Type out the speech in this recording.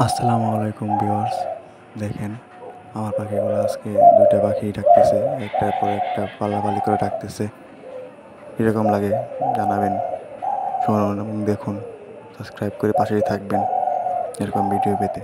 আসসালামু আলাইকুম ভিউয়ার্স। দেখেন আমার পাখিগুলো আজকে দুইটা পাখি ডাকতেছে, একটার পর একটা পাল্লাপাল্লি করে ডাকতেছে। কীরকম লাগে জানাবেন, শুনুন এবং দেখুন। সাবস্ক্রাইব করে পাশেই থাকবেন এরকম ভিডিও পেতে।